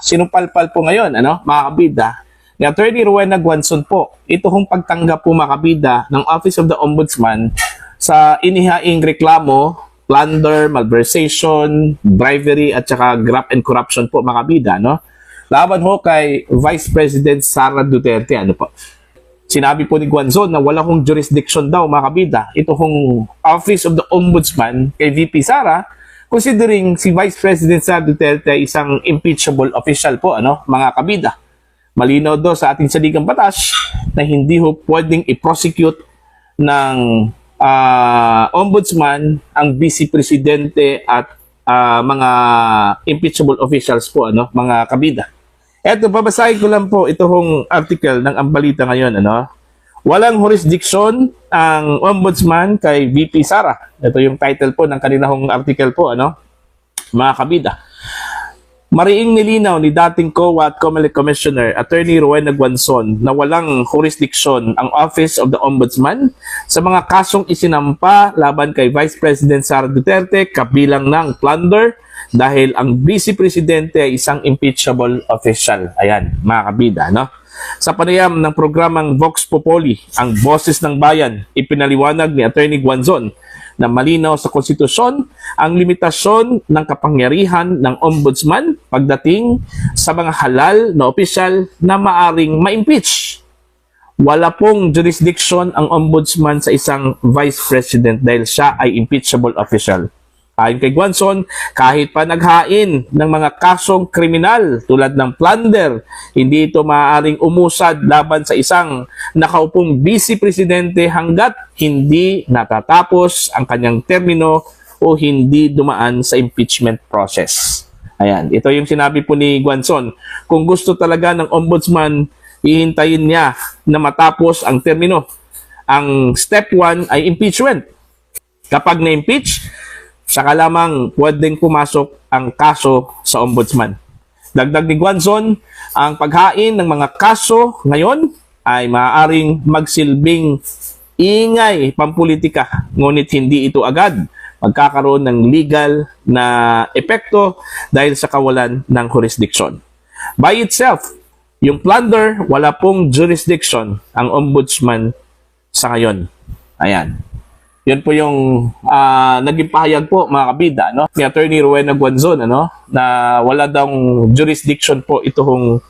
Sinupalpal po ngayon, mga kabida, ni Attorney Rowena Guanzon po, ito hong pagtanggap po mga kabida ng Office of the Ombudsman sa inihaing reklamo, plunder, malversation, bribery at saka graft and corruption po mga kabida, laban ho kay Vice President Sara Duterte, Sinabi po ni Guanzon na wala hong jurisdiction daw mga kabida, ito hong Office of the Ombudsman kay VP Sara, considering si Vice President Sara Duterte ay isang impeachable official po, mga kabida. Malinaw daw sa ating saligang batas na hindi ho pwedeng i-prosecute ng ombudsman ang vice presidente at mga impeachable officials po, mga kabida. Eto, babasahin ko lang po ito hong article ng Ang Balita ngayon, Walang jurisdiction ang ombudsman kay VP Sara. Ito yung title po ng kanilang article po, mga kabida. Mariing nilinaw ni dating COA at COMELEC Commissioner Attorney Rowena Guanzon na walang jurisdiction ang Office of the Ombudsman sa mga kasong isinampa laban kay Vice President Sara Duterte kabilang ng plunder dahil ang Vice Presidente ay isang impeachable official. Ayan, mga kabida, Sa panayam ng programang Vox Populi, ang Boses ng Bayan, ipinaliwanag ni Attorney Guanzon na malinaw sa konstitusyon ang limitasyon ng kapangyarihan ng ombudsman pagdating sa mga halal na opisyal na maaring ma-impeach. Wala pong jurisdiction ang ombudsman sa isang vice president dahil siya ay impeachable official. Ayon kay Guanzon, kahit pa naghain ng mga kasong kriminal tulad ng plunder, hindi ito maaaring umusad laban sa isang nakaupong vice presidente hanggat hindi natatapos ang kanyang termino o hindi dumaan sa impeachment process. Ayan, ito yung sinabi po ni Guanzon. Kung gusto talaga ng ombudsman, hihintayin niya na matapos ang termino. Ang step 1 ay impeachment. Kapag na-impeach, saka lamang pwedeng pumasok ang kaso sa ombudsman. Dagdag ni Guanzon, ang paghain ng mga kaso ngayon ay maaaring magsilbing ingay pampolitika, ngunit hindi ito agad magkakaroon ng legal na epekto dahil sa kawalan ng jurisdiction. By itself, yung plunder, wala pong jurisdiction ang ombudsman sa ngayon. Ayan. Yun po yung naging pahayag po mga kabida, ni Attorney Rowena Guanzon, na wala daw jurisdiction po itong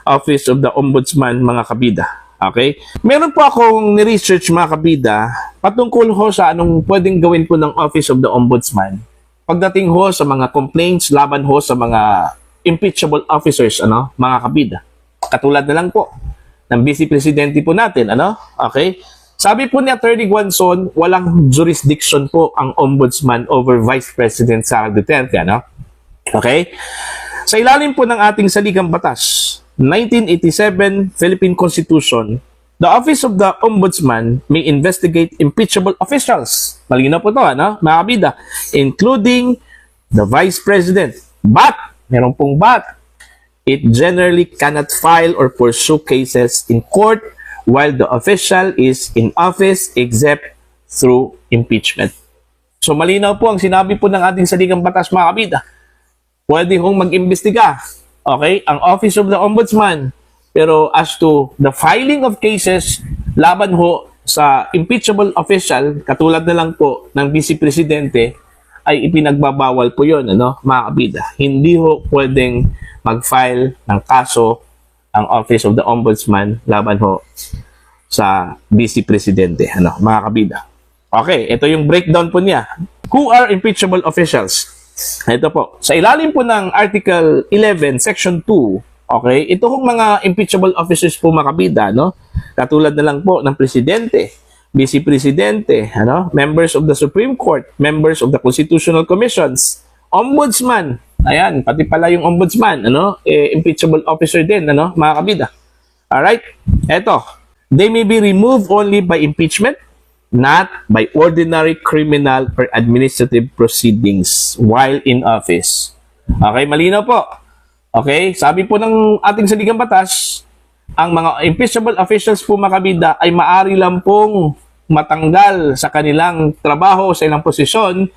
Office of the Ombudsman mga kabida. Okay? Meron po akong ni-research mga kabida patungkol ho sa anong pwedeng gawin po ng Office of the Ombudsman pagdating ho sa mga complaints laban ho sa mga impeachable officers, mga kabida. Katulad na lang po ng Vice Presidente po natin, Okay? Sabi po ni Attorney Guanzon, walang jurisdiction po ang ombudsman over Vice President Sara Duterte, Okay? Sa ilalim po ng ating saligang batas, 1987 Philippine Constitution, the Office of the Ombudsman may investigate impeachable officials. Malinaw po ito, mga kabida, including the Vice President. But, meron pong but, it generally cannot file or pursue cases in court while the official is in office except through impeachment. So malinaw po ang sinabi po ng ating saligang batas mga kabida. Pwede hong mag-imbestiga, okay, ang Office of the Ombudsman. Pero as to the filing of cases laban ho sa impeachable official, katulad na lang po ng Vice Presidente, ay ipinagbabawal po yun, mga kabida. Hindi ho pwedeng mag-file ng kaso ang Office of the Ombudsman laban ho sa Vice Presidente, mga kabida. Okay, ito yung breakdown po niya. Who are impeachable officials? Ito po. Sa ilalim po ng Article 11, Section 2, okay, ito hong mga impeachable officers po mga kabida, katulad na lang po ng Presidente, Vice Presidente, members of the Supreme Court, members of the Constitutional Commissions, Ombudsman. Ayan, pati pala yung ombudsman, impeachable officer din, mga kabida. Alright? Eto, they may be removed only by impeachment, not by ordinary criminal or administrative proceedings while in office. Okay, malinaw po. Okay, sabi po ng ating saligang batas, ang mga impeachable officials po mga kabida ay maaari lang pong matanggal sa kanilang trabaho, sa ilang posisyon,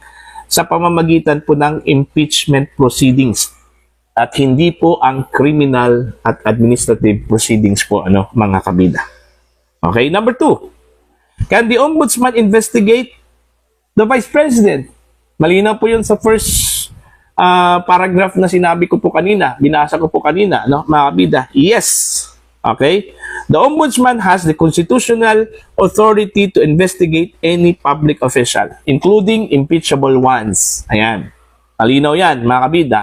sa pamamagitan po ng impeachment proceedings. at hindi po ang criminal at administrative proceedings po, mga kabida. Okay, number 2. Can the Ombudsman investigate the Vice President? Malinaw po yun sa first paragraph na sinabi ko po kanina, binasa ko po kanina, mga kabida. Yes. Okay? The Ombudsman has the constitutional authority to investigate any public official, including impeachable ones. Ayan. Malinaw yan, mga kabida,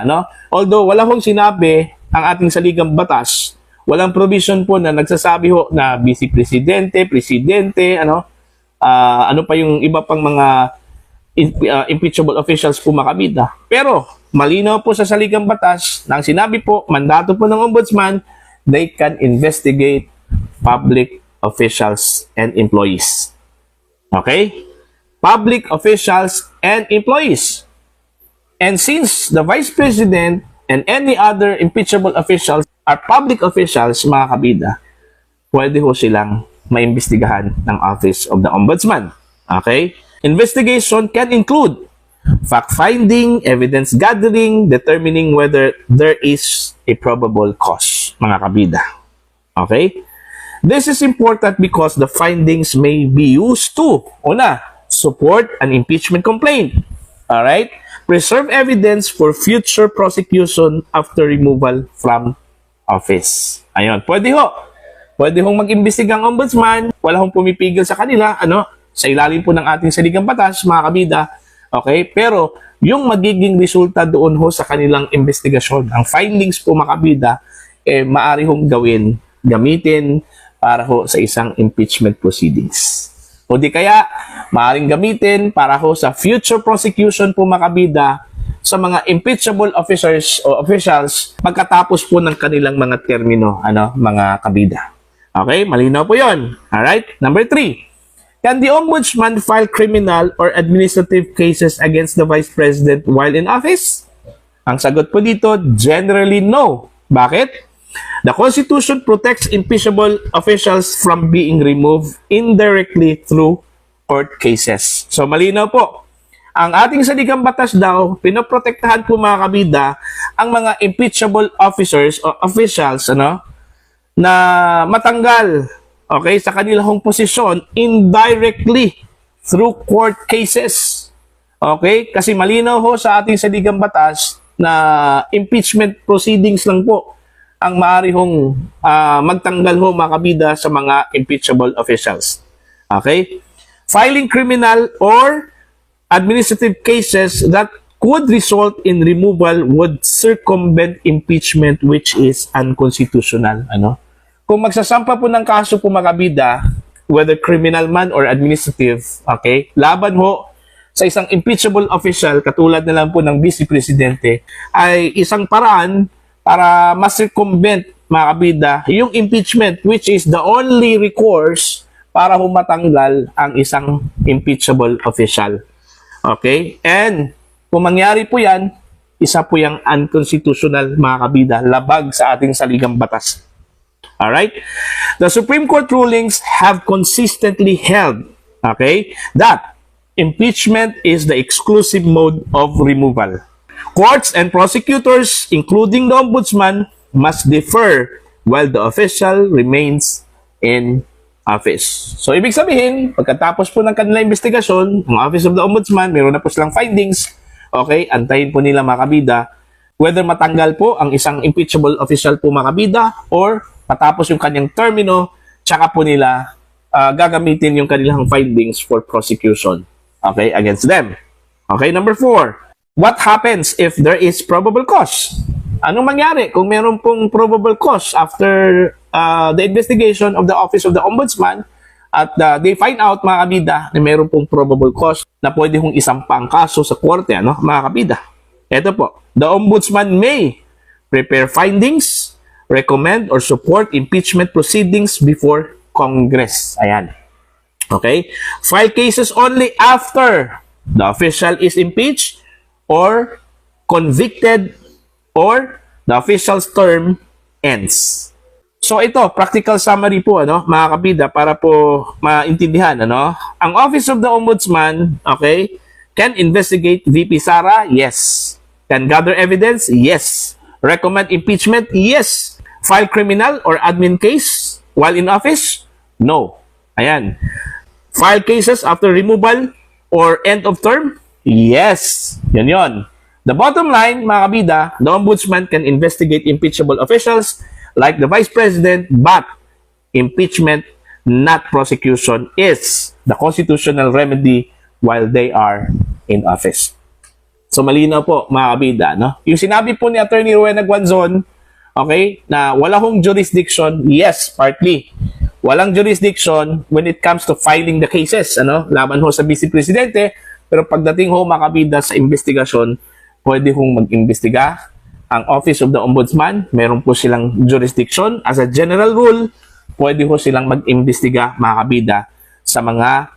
Although, wala hong sinabi ang ating saligang batas, walang provision po na nagsasabi ho na vice presidente, presidente, ano pa yung iba pang mga impeachable officials po, mga kabida. Pero, malinaw po sa saligang batas, nang sinabi po, mandato po ng Ombudsman, they can investigate public officials and employees. Okay? Public officials and employees. And since the Vice President and any other impeachable officials are public officials, mga kabida, pwede ho silang maimbestigahan ng Office of the Ombudsman. Okay? Investigation can include fact-finding, evidence gathering, determining whether there is a probable cause, mga kabida. Okay? This is important because the findings may be used to, una, support an impeachment complaint. Alright? Preserve evidence for future prosecution after removal from office. Ayun, pwede ho. Pwede hong mag-imbestiga ang Ombudsman. Wala hong pumipigil sa kanila, sa ilalim po ng ating saligang batas, mga kabida. Okay? Pero, yung magiging resulta doon ho sa kanilang investigasyon, ang findings po, mga kabida, maaari hong gamitin para ho sa isang impeachment proceedings. O di kaya, maaaring gamitin para ho sa future prosecution po, mga kabida, sa mga impeachable officers o officials pagkatapos po ng kanilang mga termino, mga kabida. Okay? Malinaw po yun. Alright? Number 3. Can the Ombudsman file criminal or administrative cases against the Vice President while in office? Ang sagot po dito, generally no. Bakit? The Constitution protects impeachable officials from being removed indirectly through court cases. So, malinaw po. Ang ating saligang batas daw, pinoprotektahan po, mga kabida, ang mga impeachable officers o officials, na matanggal, okay, sa kanilang posisyon indirectly through court cases. Okay? Kasi malinaw ho sa ating saligang batas na impeachment proceedings lang po ang maaari hong magtanggal ho, mga kabida, sa mga impeachable officials. Okay? Filing criminal or administrative cases that could result in removal would circumvent impeachment, which is unconstitutional. Kung magsasampa po ng kaso po, mga kabida, whether criminal man or administrative, okay, laban ho sa isang impeachable official, katulad na lang po ng Vice Presidente, ay isang paraan para ma-circumvent, mga kabida, yung impeachment, which is the only recourse para humatanggal ang isang impeachable official. Okay? And kung mangyari po yan, isa po yung unconstitutional, mga kabida, labag sa ating saligang batas. Alright? The Supreme Court rulings have consistently held, okay, that impeachment is the exclusive mode of removal. Courts and prosecutors, including the Ombudsman, must defer while the official remains in office. So, ibig sabihin, pagkatapos po ng kanilang investigasyon, ang Office of the Ombudsman, meron na po silang findings, okay, antayin po nila, mga kabida, whether matanggal po ang isang impeachable official po, mga kabida, or matapos yung kanyang termino, tsaka po nila gagamitin yung kanilang findings for prosecution, okay, against them. Okay, number 4. What happens if there is probable cause? Anong mangyari kung meron pong probable cause after the investigation of the Office of the Ombudsman at they find out, mga kabida, na meron pong probable cause na pwede hong isampa ang kaso sa korte, mga kabida? Ito po, the Ombudsman may prepare findings, recommend or support impeachment proceedings before Congress. Ayan. Okay? File cases only after the official is impeached or convicted or the official's term ends. So ito, practical summary po, mga kabida, para po maintindihan, Ang Office of the Ombudsman, okay, can investigate VP Sara? Yes. Can gather evidence? Yes. Recommend impeachment? Yes. File criminal or admin case while in office? No. Ayan. File cases after removal or end of term? Yes. Yan yon. The bottom line, mga kabida, the Ombudsman can investigate impeachable officials like the Vice President, but impeachment, not prosecution, is the constitutional remedy while they are in office. So malinaw po, mga kabida, no? Yung sinabi po ni Attorney Rowena Guanzon, okay, na wala hong jurisdiction, yes, partly. Walang jurisdiction when it comes to filing the cases, ano? Laban ho sa Vice Presidente, pero pagdating ho, mga kabida, sa investigasyon, pwede hong mag-imbestiga. Ang Office of the Ombudsman, meron po silang jurisdiction. As a general rule, pwede ho silang mag-imbestiga, mga kabida, sa mga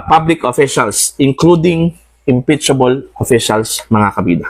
public officials, including impeachable officials, mga kabida.